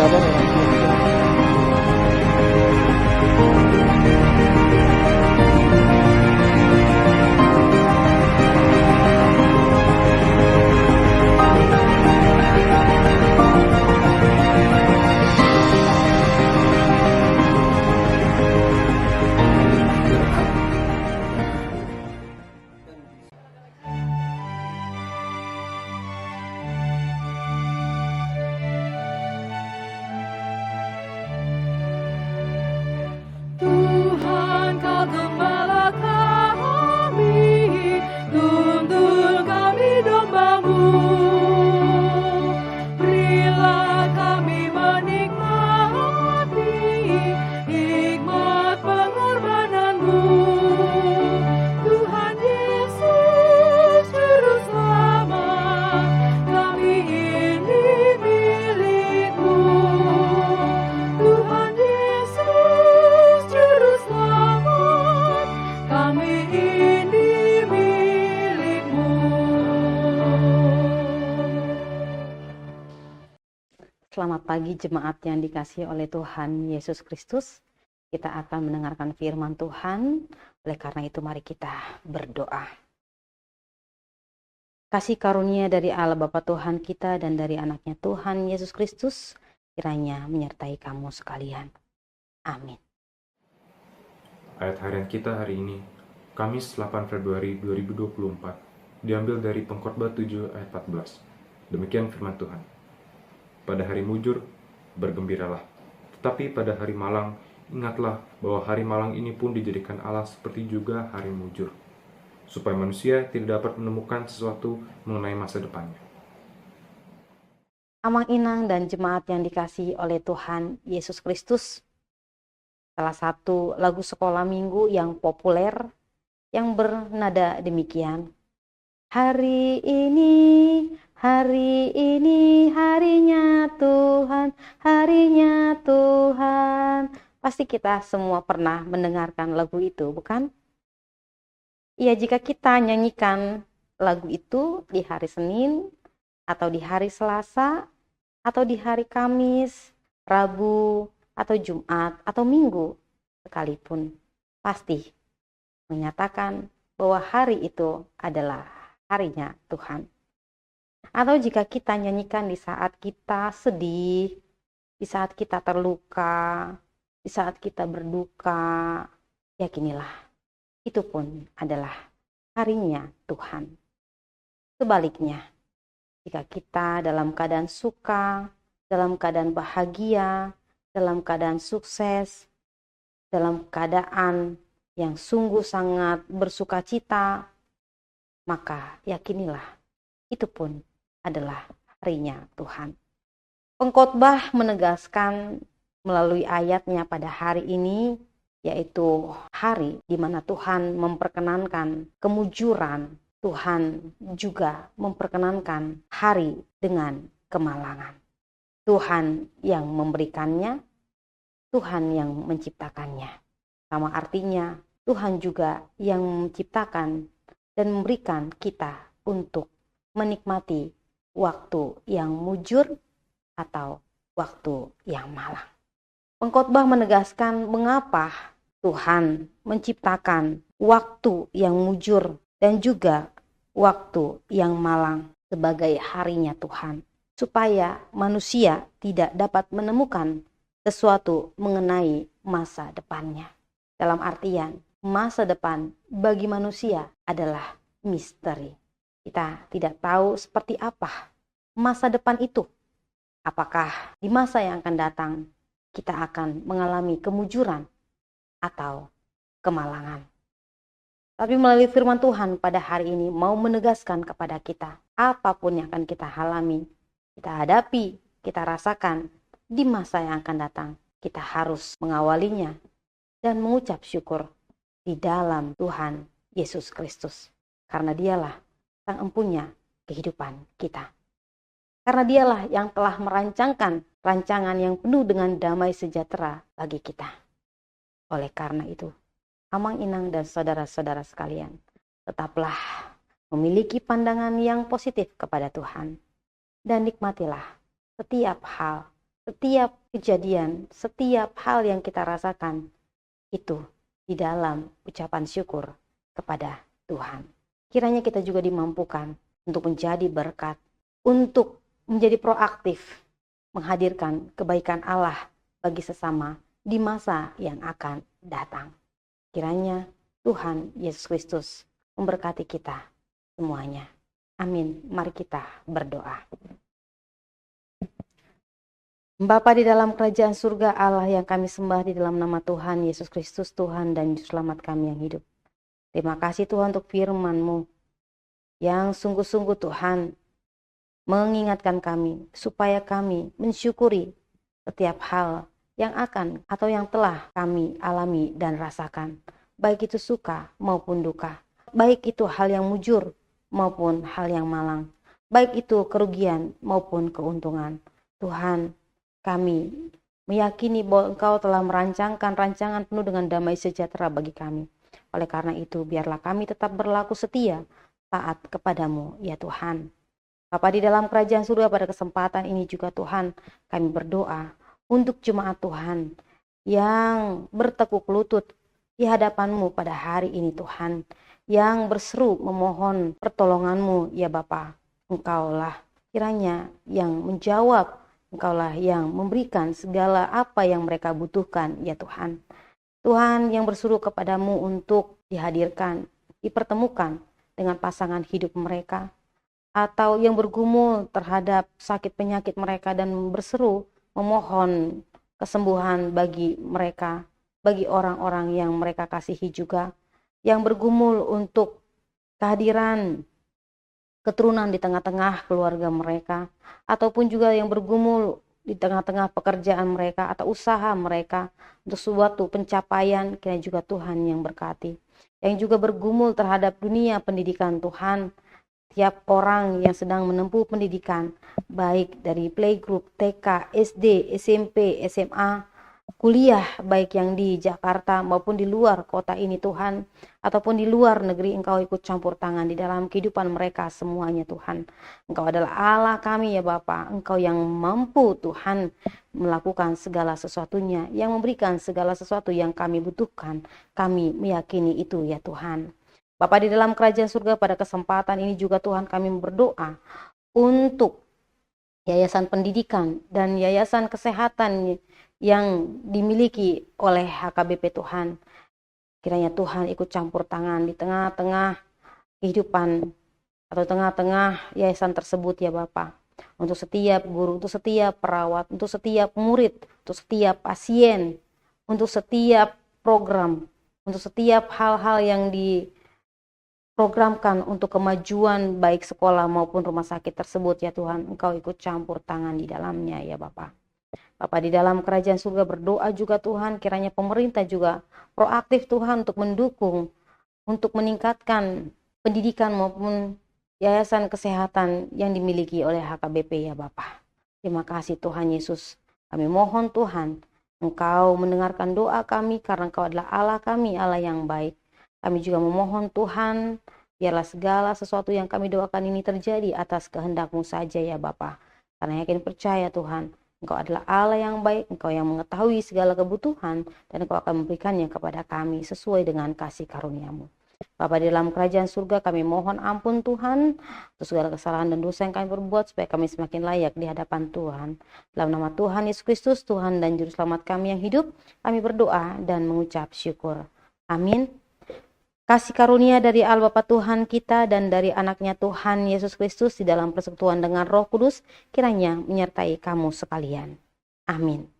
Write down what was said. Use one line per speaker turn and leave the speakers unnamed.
sabar orang tua kita.
Tuhan kau gembala kami, tuntun kami domba-Mu. Berilah kami menikmati hikmat pengorbanan-Mu. Tuhan Yesus Juru Selamat, kami ini milik-Mu. Tuhan Yesus Juru Selamat, kami ini milik-Mu.
Selamat pagi jemaat yang dikasihi oleh Tuhan Yesus Kristus. Kita akan mendengarkan firman Tuhan. Oleh karena itu mari kita berdoa. Kasih karunia dari Allah Bapa Tuhan kita dan dari anaknya Tuhan Yesus Kristus kiranya menyertai kamu sekalian. Amin.
Ayat harian kita hari ini, Kamis 8 Februari 2024, diambil dari Pengkhotbah 7 ayat 14. Demikian firman Tuhan. Pada hari mujur, bergembiralah. Tetapi pada hari malang, ingatlah bahwa hari malang ini pun dijadikan Allah seperti juga hari mujur, supaya manusia tidak dapat menemukan sesuatu mengenai masa depannya.
Amang Inang dan jemaat yang dikasihi oleh Tuhan Yesus Kristus, salah satu lagu sekolah minggu yang populer yang bernada demikian. Hari ini harinya Tuhan. Pasti kita semua pernah mendengarkan lagu itu, bukan? Iya, jika kita nyanyikan lagu itu di hari Senin, atau di hari Selasa, atau di hari Kamis, Rabu, atau Jumat, atau Minggu sekalipun, pasti menyatakan bahwa hari itu adalah harinya Tuhan. Atau jika kita nyanyikan di saat kita sedih, di saat kita terluka, di saat kita berduka, yakinilah, itu pun adalah harinya Tuhan. Sebaliknya, jika kita dalam keadaan suka, dalam keadaan bahagia, dalam keadaan sukses, dalam keadaan yang sungguh sangat bersukacita, maka yakinilah itu pun adalah harinya Tuhan. Pengkhotbah menegaskan melalui ayatnya pada hari ini, yaitu hari di mana Tuhan memperkenankan kemujuran, Tuhan juga memperkenankan hari dengan kemalangan. Tuhan yang memberikannya, Tuhan yang menciptakannya. Sama artinya, Tuhan juga yang menciptakan dan memberikan kita untuk menikmati waktu yang mujur atau waktu yang malang. Pengkhotbah menegaskan mengapa Tuhan menciptakan waktu yang mujur dan juga waktu yang malang sebagai harinya Tuhan, supaya manusia tidak dapat menemukan sesuatu mengenai masa depannya. Dalam artian, masa depan bagi manusia adalah misteri. Kita tidak tahu seperti apa masa depan itu. Apakah di masa yang akan datang kita akan mengalami kemujuran atau kemalangan. Tapi melalui firman Tuhan pada hari ini mau menegaskan kepada kita, apapun yang akan kita alami, kita hadapi, kita rasakan di masa yang akan datang, kita harus mengawalinya dan mengucap syukur di dalam Tuhan Yesus Kristus. Karena dialah Sang Empunya kehidupan kita. Karena dialah yang telah merancangkan rancangan yang penuh dengan damai sejahtera bagi kita. Oleh karena itu, Amang Inang dan saudara-saudara sekalian, tetaplah memiliki pandangan yang positif kepada Tuhan. Dan nikmatilah setiap hal, setiap kejadian, setiap hal yang kita rasakan itu di dalam ucapan syukur kepada Tuhan. Kiranya kita juga dimampukan untuk menjadi berkat, untuk menjadi proaktif, menghadirkan kebaikan Allah bagi sesama di masa yang akan datang. Kiranya Tuhan Yesus Kristus memberkati kita semuanya. Amin. Mari kita berdoa. Bapa di dalam kerajaan surga, Allah yang kami sembah di dalam nama Tuhan Yesus Kristus, Tuhan dan Juru Selamat kami yang hidup. Terima kasih Tuhan untuk firman-Mu yang sungguh-sungguh Tuhan mengingatkan kami supaya kami mensyukuri setiap hal yang akan atau yang telah kami alami dan rasakan, baik itu suka maupun duka, baik itu hal yang mujur maupun hal yang malang, baik itu kerugian maupun keuntungan. Tuhan, kami meyakini bahwa Engkau telah merancangkan rancangan penuh dengan damai sejahtera bagi kami. Oleh karena itu, biarlah kami tetap berlaku setia, taat kepadamu, ya Tuhan. Bapa di dalam kerajaan surga, pada kesempatan ini juga Tuhan, kami berdoa untuk jemaat Tuhan yang bertekuk lutut di hadapan-Mu pada hari ini Tuhan, yang berseru memohon pertolongan-Mu, ya Bapa. Engkaulah kiranya yang menjawab, Engkaulah yang memberikan segala apa yang mereka butuhkan, ya Tuhan. Tuhan yang berseru kepadamu untuk dihadirkan, dipertemukan dengan pasangan hidup mereka, atau yang bergumul terhadap sakit penyakit mereka dan berseru memohon kesembuhan bagi mereka, bagi orang-orang yang mereka kasihi juga, yang bergumul untuk kehadiran keturunan di tengah-tengah keluarga mereka, ataupun juga yang bergumul di tengah-tengah pekerjaan mereka atau usaha mereka untuk suatu pencapaian, kiranya juga Tuhan yang berkati. Yang juga bergumul terhadap dunia pendidikan Tuhan, tiap orang yang sedang menempuh pendidikan, baik dari playgroup, TK, SD, SMP, SMA, kuliah, baik yang di Jakarta maupun di luar kota ini Tuhan, ataupun di luar negeri, Engkau ikut campur tangan di dalam kehidupan mereka semuanya Tuhan. Engkau adalah Allah kami ya Bapa, Engkau yang mampu Tuhan melakukan segala sesuatunya, yang memberikan segala sesuatu yang kami butuhkan. Kami meyakini itu ya Tuhan. Bapa di dalam kerajaan surga, pada kesempatan ini juga Tuhan kami berdoa untuk yayasan pendidikan dan yayasan kesehatan yang dimiliki oleh HKBP Tuhan. Kiranya Tuhan ikut campur tangan di tengah-tengah kehidupan atau tengah-tengah yayasan tersebut ya Bapa. Untuk setiap guru, untuk setiap perawat, untuk setiap murid, untuk setiap pasien, untuk setiap program, untuk setiap hal-hal yang diprogramkan untuk kemajuan baik sekolah maupun rumah sakit tersebut ya Tuhan. Engkau ikut campur tangan di dalamnya ya Bapa. Bapa di dalam kerajaan surga, berdoa juga Tuhan, kiranya pemerintah juga proaktif Tuhan untuk mendukung, untuk meningkatkan pendidikan maupun yayasan kesehatan yang dimiliki oleh HKBP ya Bapa. Terima kasih Tuhan Yesus. Kami mohon Tuhan, Engkau mendengarkan doa kami karena Engkau adalah Allah kami, Allah yang baik. Kami juga memohon Tuhan, biarlah segala sesuatu yang kami doakan ini terjadi atas kehendak-Mu saja ya Bapa. Karena yakin percaya Tuhan, Engkau adalah Allah yang baik, Engkau yang mengetahui segala kebutuhan, dan Engkau akan memberikannya kepada kami sesuai dengan kasih karunia-Mu. Bapa di dalam kerajaan surga, kami mohon ampun Tuhan untuk segala kesalahan dan dosa yang kami perbuat, supaya kami semakin layak di hadapan Tuhan. Dalam nama Tuhan Yesus Kristus, Tuhan dan Juru Selamat kami yang hidup, kami berdoa dan mengucap syukur. Amin. Kasih karunia dari Allah Bapa Tuhan kita dan dari anaknya Tuhan Yesus Kristus di dalam persekutuan dengan Roh Kudus kiranya menyertai kamu sekalian. Amin.